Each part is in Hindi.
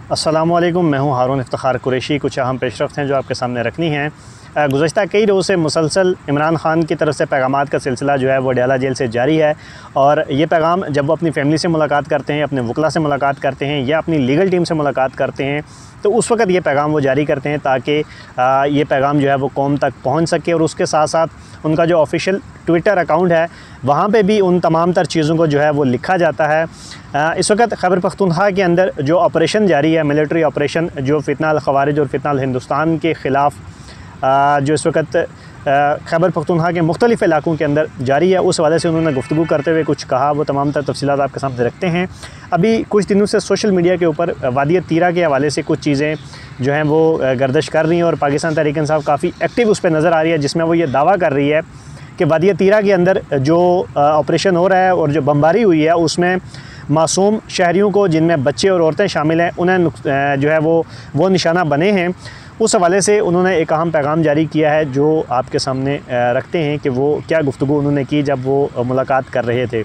अस्सलामुअलैकुम, मैं हूं हारून इफ्तिखार कुरैशी। कुछ अहम पेशरफ्त हैं जो आपके सामने रखनी हैं। गुज़श्ता कई रोज़ से मुसलसल इमरान ख़ान की तरफ से पैगामात का सिलसिला जो है वो अडयाला जेल से जारी है। और ये पैगाम जब वो अपनी फ़ैमिली से मुलाकात करते हैं, अपने वकला से मुलाकात करते हैं या अपनी लीगल टीम से मुलाकात करते हैं, तो उस वक़्त ये पैगाम वो जारी करते हैं ताकि ये पैगाम जो है वो कौम तक पहुँच सके। और उसके साथ साथ उनका जो ऑफिशियल ट्विटर अकाउंट है वहाँ पे भी उन तमाम तर चीज़ों को जो है वो लिखा जाता है। इस वक्त खैबर पख्तूनख्वा के अंदर जो ऑपरेशन जारी है, मिलिट्री ऑपरेशन, जो फितना अल खवारिज और फितना अल हिंदुस्तान के ख़िलाफ़ जो इस वक्त खैबर पख्तूनख्वा के मुख्तलिफ़ इलाकों के अंदर जारी है, उस हवाले से उन्होंने गुफ्तगू करते हुए कुछ कहा। वो तमाम तर तफसीलात आपके सामने रखते हैं। अभी कुछ दिनों से सोशल मीडिया के ऊपर वादी तीरा के हवाले से कुछ चीज़ें जो हैं वो गर्दिश कर रही हैं और पाकिस्तान तहरीक इंसाफ काफ़ी एक्टिव उस पर नज़र आ रही है, जिसमें वो ये दावा कर रही है कि वादी तीरा के अंदर जो ऑपरेशन हो रहा है और जो बमबारी हुई है उसमें मासूम शहरियों को, जिनमें बच्चे और औरतें शामिल हैं, उन्हें जो है वो निशाना बने हैं। उस हवाले से उन्होंने एक अहम पैगाम जारी किया है जो आपके सामने रखते हैं कि वो क्या गुफ्तगू उन्होंने की जब वो मुलाकात कर रहे थे।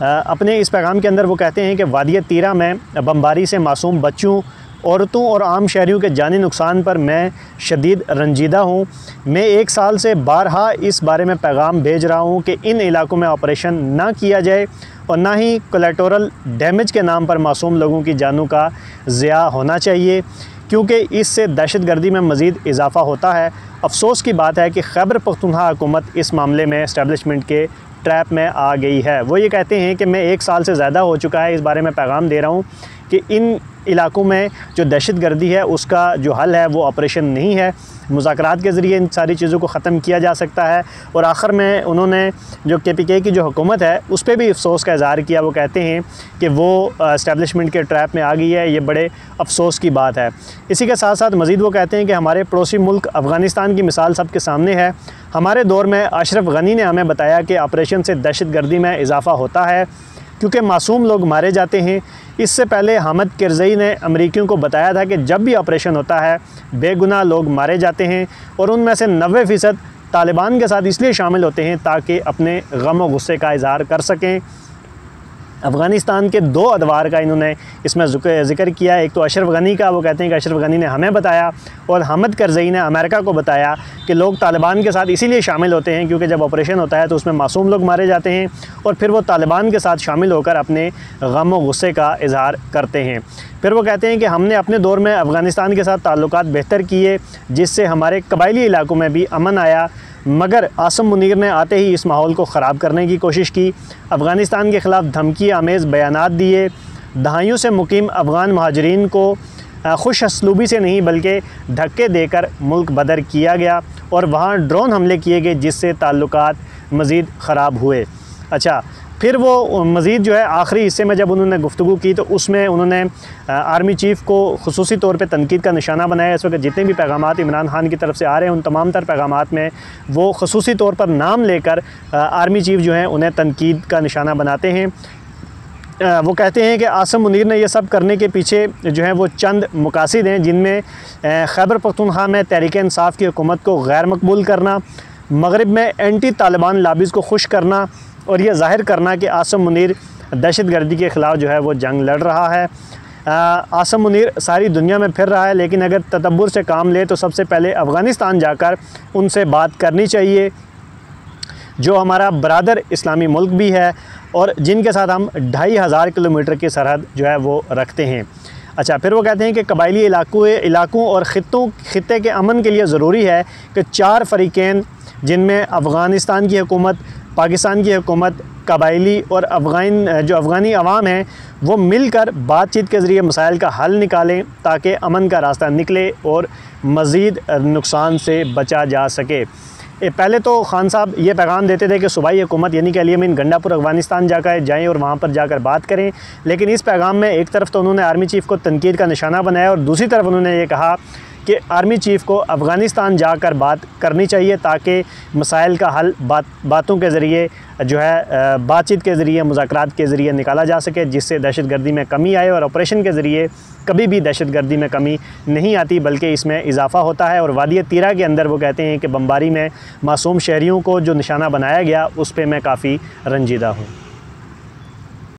अपने इस पैगाम के अंदर वो कहते हैं कि वादी तीरा में बमबारी से मासूम बच्चों, औरतों और आम शहरियों के जानी नुकसान पर मैं शदीद रंजीदा हूँ। मैं 1 साल से बारहा इस बारे में पैगाम भेज रहा हूँ कि इन इलाकों में ऑपरेशन ना किया जाए और ना ही कोलेटोरल डैमेज के नाम पर मासूम लोगों की जानों का ज़िया होना चाहिए, क्योंकि इससे दहशतगर्दी में मज़ीद इजाफ़ा होता है। अफसोस की बात है कि खैबर पख्तूनख्वा हुकूमत इस मामले में इस्टेब्लिशमेंट के ट्रैप में आ गई है। वो ये कहते हैं कि मैं 1 साल से ज़्यादा हो चुका है इस बारे में पैगाम दे रहा हूँ कि इन इलाकों में जो दहशतगर्दी है उसका जो हल है वो ऑपरेशन नहीं है, मुज़ाकरात के ज़रिए इन सारी चीज़ों को ख़त्म किया जा सकता है। और आखिर में उन्होंने जो KPK की जो हुकूमत है उस पर भी अफसोस का इज़हार किया। वो कहते हैं कि वो इस्टेब्लिशमेंट के ट्रैप में आ गई है, ये बड़े अफसोस की बात है। इसी के साथ साथ मज़ीद वो कहते हैं कि हमारे पड़ोसी मुल्क अफ़गानिस्तान की मिसाल सबके सामने है। हमारे दौर में अशरफ गनी ने हमें बताया कि ऑपरेशन से दहशतगर्दी में इजाफ़ा होता है क्योंकि मासूम लोग मारे जाते हैं। इससे पहले हामिद करज़ई ने अमरीकियों को बताया था कि जब भी ऑपरेशन होता है बेगुनाह लोग मारे जाते हैं और उनमें से 90% तालिबान के साथ इसलिए शामिल होते हैं ताकि अपने गम और गुस्से का इज़हार कर सकें। अफ़गानिस्तान के 2 अदवार का इन्होंने इसमें ज़िक्र किया। एक तो अशरफ गनी का, वो कहते हैं कि अशरफ गनी ने हमें बताया और हामिद करज़ई ने अमेरिका को बताया कि लोग तालिबान के साथ इसीलिए शामिल होते हैं क्योंकि जब ऑपरेशन होता है तो उसमें मासूम लोग मारे जाते हैं और फिर वो तालिबान के साथ शामिल होकर अपने गम और गुस्से का इज़हार करते हैं। फिर वो कहते हैं कि हमने अपने दौर में अफ़गानिस्तान के साथ ताल्लुकात बेहतर किए, जिससे हमारे कबायली इलाकों में भी अमन आया, मगर आसिम मुनीर ने आते ही इस माहौल को ख़राब करने की कोशिश की। अफ़गानिस्तान के ख़िलाफ़ धमकी आमेज़ बयानात दिए। दहाइयों से मुकीम अफ़गान महाजरीन को खुश असलूबी से नहीं बल्कि धक्के देकर मुल्क बदर किया गया और वहाँ ड्रोन हमले किए गए, जिससे ताल्लुकात मज़ीद ख़राब हुए। अच्छा, फिर वो मज़ीद जो है आखिरी हिस्से में जब उन्होंने गुफ्तगू की तो उसमें उन्होंने आर्मी चीफ़ को खुसूसी तौर पे तनकीद का निशाना बनाया। इस वक्त जितने भी पैगामात इमरान ख़ान की तरफ से आ रहे हैं उन तमाम तर पैगामात में वो खुसूसी तौर पर नाम लेकर आर्मी चीफ़ जो है उन्हें तनकीद का निशाना बनाते हैं। वो कहते हैं कि आसिम मुनीर ने यह सब करने के पीछे जो है वो चंद मकासद हैं, जिनमें खैबर पख्तूनख्वा में तहरीक इंसाफ की हुकूमत को गैर मकबूल करना, मगरिब में एंटी तालिबान लाबीज़ को खुश करना और यह ज़ाहिर करना कि आसिम मुनीर दहशतगर्दी के ख़िलाफ़ जो है वो जंग लड़ रहा है। आसिम मुनीर सारी दुनिया में फिर रहा है, लेकिन अगर तदब्बुर से काम ले तो सबसे पहले अफ़गानिस्तान जाकर उनसे बात करनी चाहिए, जो हमारा बरादर इस्लामी मुल्क भी है और जिनके साथ हम 2500 किलोमीटर की सरहद जो है वो रखते हैं। अच्छा, फिर वो कहते हैं कि कबायली इलाकों और ख़ित्ते के अमन के लिए ज़रूरी है कि 4 फ़रीक़ैन, जिनमें अफ़गानिस्तान की हुकूमत, पाकिस्तान की हुकूमत, कबायली और अफ़गानी अवाम हैं, वो मिलकर बातचीत के ज़रिए मसाइल का हल निकालें ताकि अमन का रास्ता निकले और मज़ीद नुकसान से बचा जा सके। पहले तो ख़ान साहब ये पैगाम देते थे कि सूबाई हुकूमत यानी कि अली अमीन गंडापुर अफ़गानिस्तान जाएँ और वहाँ पर जाकर बात करें, लेकिन इस पैगाम में एक तरफ तो उन्होंने आर्मी चीफ़ को तनकीद का निशाना बनाया और दूसरी तरफ उन्होंने ये कहा कि आर्मी चीफ़ को अफ़गानिस्तान जाकर बात करनी चाहिए ताकि मसाइल का हल बातों के ज़रिए जो है बातचीत के ज़रिए, मुज़ाकरात के ज़रिए निकाला जा सके, जिससे दहशतगर्दी में कमी आए। और ऑपरेशन के ज़रिए कभी भी दहशतगर्दी में कमी नहीं आती बल्कि इसमें इजाफ़ा होता है। और वादी तीरा के अंदर वो कहते हैं कि बमबारी में मासूम शहरियों को जो निशाना बनाया गया उस पर मैं काफ़ी रंजीदा हूँ।